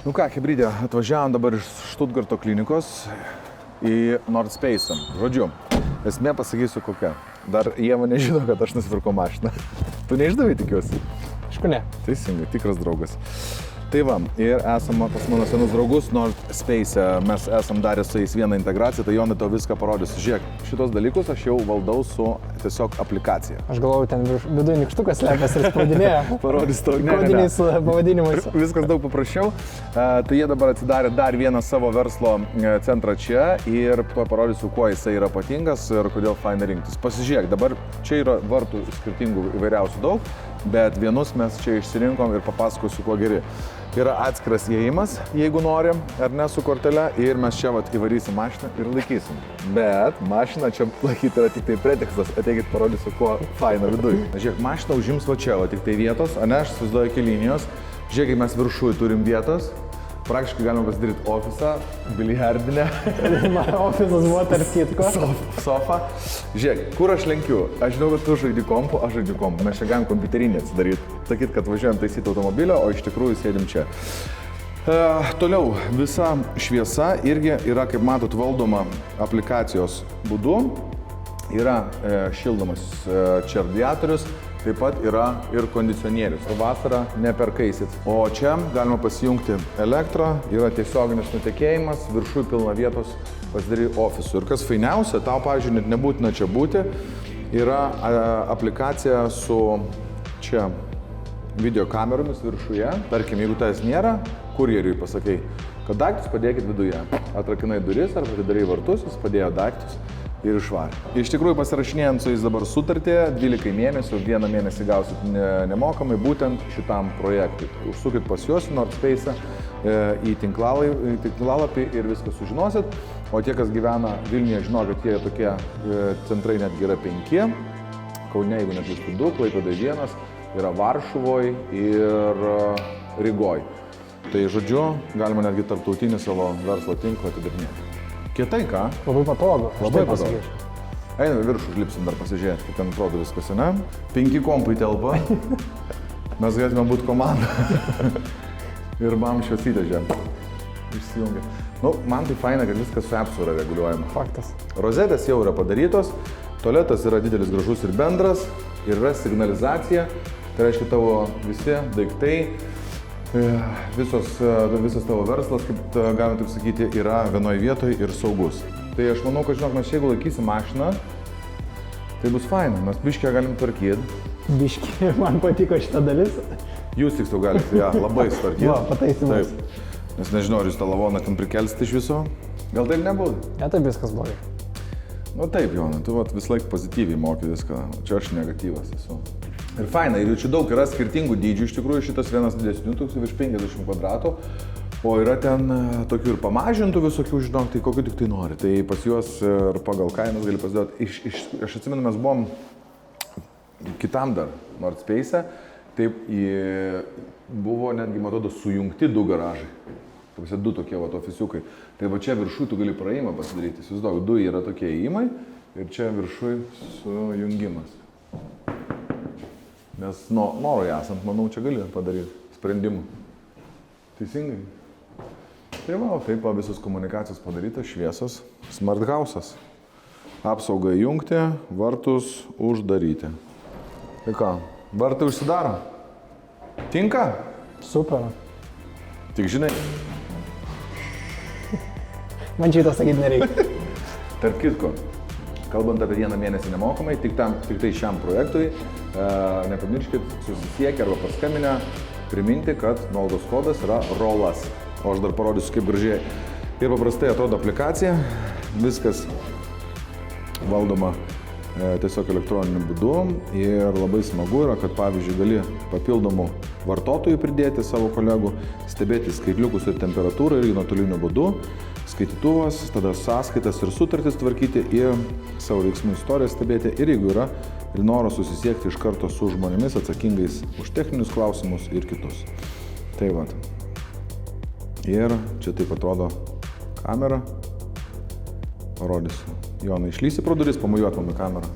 Nu ką, hibridė, atvažiavom dabar iš Stuttgarto klinikos į Nordspace. Žodžiu, esmė pasakysiu kokia. Dar jie mane žino, kad aš nusipirkau mašiną. Tu neišdavai, tikiuosi? Aišku, ne. Teisingai, tikras draugas. Tai va, ir esame pas mano senus draugus Nordspace. Mes esam darę su jais vieną integraciją, tai Jonai tau viską parodysiu. Žiūrėk, šitos dalykus aš jau valdau su tiesiog aplikacija. Aš galvoju, ten viduje nikštukas slepiasi ir spaudinėja. Parodys tau, kodiniais pavadinimais. Viskas daug paprasčiau. Tai jie dabar atsidarė dar vieną savo verslo centrą čia ir parodysiu, kuo jisai yra ypatingas ir kodėl faina rinktis. Pasižiūrėk, dabar čia yra vartų skirtingų įvairiausių daug, bet vienus mes čia išsirinkom ir papasakosiu, kuo geri. Yra atskiras įėjimas, jeigu nori, ar ne, su kortele, ir mes čia vat įvarysim mašiną ir laikysim. Bet mašiną čia laikyti yra tik tai pretekstas, ateikit parodysiu, kuo faina viduj. Žiūrėk, mašiną užims va čia, va tik tai vietos, ane, aš įsivaizduoju iki linijos. Žiūrėk, mes viršui turim vietos. Praktiškai galima pasidaryti ofisą, biliardinę. Ofisas buvo tarp kitko. Sofa. Žiūrėk, kur aš lenkiu? Aš žinau, kad tu žaidi kompu, aš žaidžiu kompu. Mes čia galim kompiuterinį atsidaryti. Sakyt, kad važiuojam taisyti automobilio, o iš tikrųjų sėdim čia. Toliau, visa šviesa irgi yra, kaip matot, valdoma aplikacijos būdu. Yra šildomas čia radiatorius. Taip pat yra ir kondicionierius. Vasarą neperkaisit. O čia galima pasijungti elektrą, yra tiesioginis nutekėjimas, viršui pilna vietos pasidaryti ofisų. Ir kas fainiausia, tau, pavyzdžiui, net nebūtina čia būti, yra aplikacija su čia video kameromis viršuje. Tarkim, jeigu tas nėra, kurjeriui pasakai, kad daiktus padėkit viduje. Atrakinai duris ar atidarai vartus, jis padėjo daiktus ir išvarė. Iš tikrųjų, pasirašinėjant su jais dabar sutartį, 12 mėnesių, 1 mėnesį gausit nemokamai būtent šitam projektui. Užsukit pas juos, Nordspace, į tinklalapį ir viską sužinosit. O tie, kas gyvena Vilniuje, žino, kad jie tokie centrai netgi yra 5. Kaune, jeigu neklystu 2, Klaipėdoje 1, yra Varšuvoj ir Rygoj. Tai žodžiu, galima netgi tarptautinį savo verslo tinklą atidarinėti. Kietai, ką? Labai patogu. Labai patogu. Einame viršų, užlipsim dar pasižiūrėti, kaip ten atrodo viskas, ne? 5 kompai telpa. Mes galėtume būti komanda. Ir mam šviesytė žemė. Išsijungia. Nu, man tai faina, kad viskas su appsu yra reguliuojama. Faktas. Rozetės jau yra padarytos, tualetas yra didelis, gražus ir bendras, ir yra signalizacija. Tai reiškia, tavo visi daiktai, visas tavo verslas, kaip galima taip sakyti, yra vienoje vietoje ir saugus. Tai aš manau, kad žinok, mes jeigu laikysim mašiną, tai bus faina, mes biškę galim tvarkyti. Biškį, man patiko šita dalis. Jūs tiksliau galite ją labai tvarkyti. Va, pataisymas. Taip. Nes nežinau, ar jūs tą lavoną ten prikelsit iš viso. Gal taip nebūtų? Ne, taip viskas blogai. Nu taip, Jonai, tu vis laik pozityviai moki viską, čia aš negatyvas esu. Ir faina, ir čia daug yra skirtingų dydžių, iš tikrųjų šitas vienas didesnių, virš 50 kvadratų, o yra ten tokių ir pamažintų visokių, žinok, tai kokių tik tai nori. Tai pas juos ir pagal kainas gali pasiduoti. Aš atsimenu, mes buvom kitam dar Nordspace, taip buvo netgi, matodo, sujungti 2 garažai. Taip, 2 tokie vat ofisiukai. Tai va čia viršui tu gali praėjimą pasidaryti. Įsivaizduok, 2 yra tokie įėjimai ir čia viršui sujungimas. Nes norui esant, manau, čia gali padaryti sprendimų. Teisingai. Tai va, taip visos komunikacijos padarytos, šviesos, smart house'as. Apsaugą įjungti, vartus uždaryti. Tai ką, vartai užsidaro? Tinka? Super. Tik žinai. Man šitą sakyti nereikia. Tarp kitko, kalbant apie 1 mėnesį nemokamai, tik tai šiam projektui, nepamirškit susisiekę arba paskambinę, priminti, kad nuolaidos kodas yra ROLAS. O aš dar parodysiu, kaip gražiai ir paprastai atrodo aplikacija. Viskas valdoma tiesiog elektroniniu būdu ir labai smagu yra, kad pavyzdžiui gali papildomų vartotojų pridėti savo kolegų, stebėti skaitliukus ir temperatūrą ir nuotoliniu būdu. Skaitytuvas, tada sąskaitas ir sutartis tvarkyti ir savo veiksmų istoriją stebėti. Ir jeigu yra ir noras susisiekti iš karto su žmonėmis atsakingais už techninius klausimus ir kitus. Tai va. Ir čia taip atrodo kamera. Parodysiu. Jonai, išlysi pro duris, pamojuot man į kamerą.